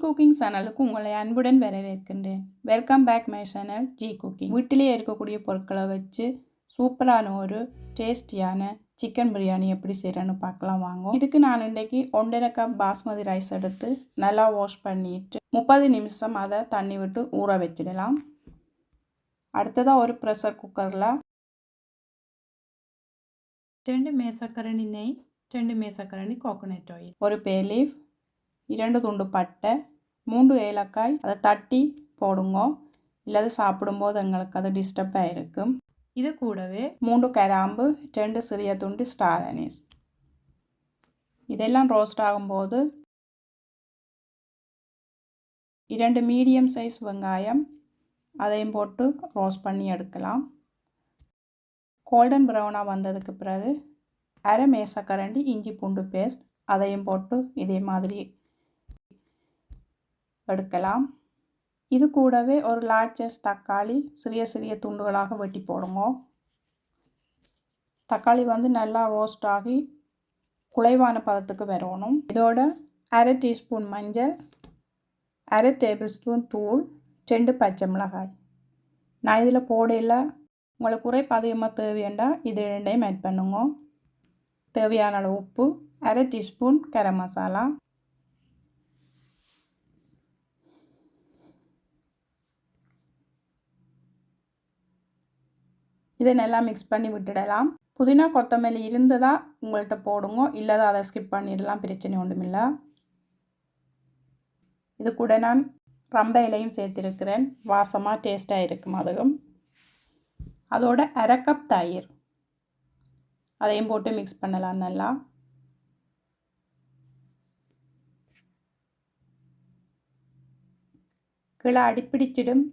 Cooking சேனலுக்கு உங்களை அன்புடன் வரவேற்கின்றேன். Welcome back my channel G cooking. வீட்டிலேயே இருக்கக்கூடிய பொருட்களை வச்சு சூப்பரான ஒரு டேஸ்டியான சிக்கன் பிரியாணி எப்படி செய்கிறேன்னு பார்க்கலாம் வாங்க. இதுக்கு நான் இன்றைக்கி 1.5 கப் பாஸ்மதி ரைஸ் எடுத்து நல்லா வாஷ் பண்ணிட்டு 30 நிமிஷம் அதை தண்ணி விட்டு ஊற வச்சிடலாம். அடுத்ததாக ஒரு ப்ரெஷர் குக்கரில் 2 மேசக்கரணி நெய், 2 மேசக்கரணி கோகோனட் ஆயில், ஒரு பே லீஃப், 2 துண்டு பட்டை, 3 ஏலக்காய் அதை தட்டி போடுங்க. இல்லாத சாப்பிடும்போது எங்களுக்கு அது டிஸ்டர்பாக இருக்கும். இது கூடவே 3 கிராம்பு, 2 சிறிய துண்டு ஸ்டார் அனீஸ். இதெல்லாம் ரோஸ்ட் ஆகும்போது 2 மீடியம் சைஸ் வெங்காயம் அதையும் போட்டு ரோஸ்ட் பண்ணி எடுக்கலாம். கோல்டன் ப்ரௌனாக வந்ததுக்கு பிறகு அரை மேசக்கரண்டி இஞ்சி பூண்டு பேஸ்ட் அதையும் போட்டு இதே மாதிரி எடுக்கலாம். இது கூடவே ஒரு லார்ஜ் சைஸ் தக்காளி சிறிய சிறிய துண்டுகளாக வெட்டி போடுங்க. தக்காளி வந்து நல்லா ரோஸ்ட் ஆகி குழைவான பதத்துக்கு வரணும். இதோட அரை டீஸ்பூன் மஞ்சள், அரை டேபிள் ஸ்பூன் தூள், 2 பச்சை மிளகாய். நான் இதில் போடையில் உங்களுக்கு குறைப்பு அதிகமாக தேவையாண்டா இது 2ஐயும் ஆட் பண்ணுங்க. தேவையான அளவு உப்பு, அரை டீஸ்பூன் கரம் மசாலா, இதை நல்லா மிக்ஸ் பண்ணி விட்டுடலாம். புதினா கொத்தமல்லி இருந்ததா உங்கள்கிட்ட போடுங்க, இல்லைதா அதை ஸ்கிப் பண்ணிடலாம், பிரச்சனை ஒன்றுமில்லை. இது கூட நான் ரம்ப இலையும் சேர்த்துருக்கிறேன், வாசமாக டேஸ்ட்டாக இருக்கும் அதுவும். அதோட அரை கப் தயிர் அதையும் போட்டு மிக்ஸ் பண்ணலாம் நல்லா. கீழே அடிப்பிடிச்சிடும்,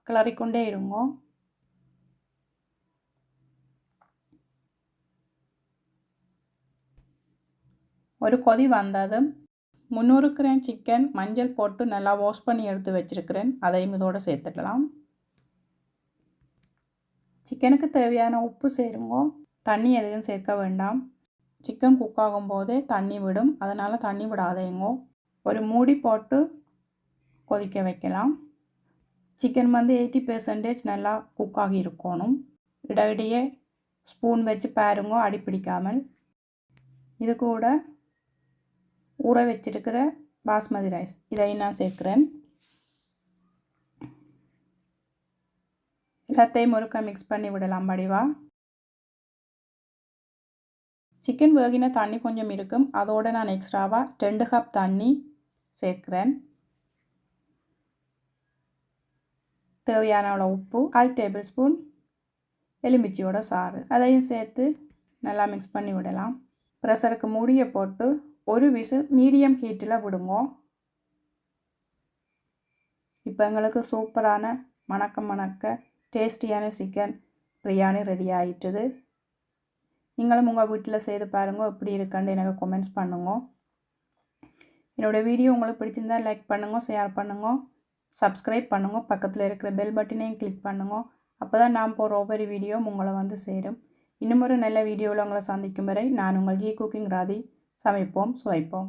கிளறிக்கொண்டே இருங்க. ஒரு கொதி வந்ததும் 300 கிராம் சிக்கன் மஞ்சள் போட்டு நல்லா வாஷ் பண்ணி எடுத்து வச்சுருக்கிறேன், அதையும் இதோடு சேர்த்துடலாம். சிக்கனுக்கு தேவையான உப்பு சேருங்க, தண்ணி எதுவும் சேர்க்க வேண்டாம். சிக்கன் குக் ஆகும்போதே தண்ணி விடும், அதனால் தண்ணி விடாதேங்க. ஒரு மூடி போட்டு கொதிக்க வைக்கலாம். சிக்கன் வந்து 80% நல்லா குக் ஆகி இருக்கணும். இடையிடையே ஸ்பூன் வச்சு பாருங்க அடி பிடிக்காமல். இது கூட ஊற வச்சிருக்கிற பாஸ்மதி ரைஸ் இதையும் நான் சேர்க்குறேன். எல்லாத்தையும் ஒருக்கா மிக்ஸ் பண்ணி விடலாம் வடிவா. சிக்கன் வேகின தண்ணி கொஞ்சம் இருக்கும், அதோடு நான் எக்ஸ்ட்ராவாக 2 கப் தண்ணி சேர்க்குறேன். தேவையான அளவு உப்பு, 1/4 டேபிள் ஸ்பூன் எலுமிச்சையோட சாறு அதையும் சேர்த்து நல்லா மிக்ஸ் பண்ணி விடலாம். ப்ரெஷருக்கு மூடியை போட்டு ஒரு விசில் மீடியம் ஹீட்டில் விடுங்க. இப்போ எங்களுக்கு சூப்பரான மணக்க டேஸ்டியான சிக்கன் பிரியாணி ரெடி ஆகிட்டுது. நீங்களும் உங்கள் வீட்டில் செய்து பாருங்கள், எப்படி இருக்குன்னு எனக்கு கமெண்ட்ஸ் பண்ணுங்க. என்னோடய வீடியோ உங்களுக்கு பிடிச்சிருந்தால் லைக் பண்ணுங்க, ஷேர் பண்ணுங்க, சப்ஸ்கிரைப் பண்ணுங்க, பக்கத்தில் இருக்கிற பெல் பட்டனையும் கிளிக் பண்ணுங்க. அப்போ தான் நான் போகிற ஒவ்வொரு வீடியோவும் உங்களை வந்து சேரும். இன்னும் ஒரு நல்ல வீடியோவில் உங்களை சந்திக்கும் வரை நான் உங்கள் ஜி குக்கிங் ராதி. சமைப்போம், சுவைப்போம்.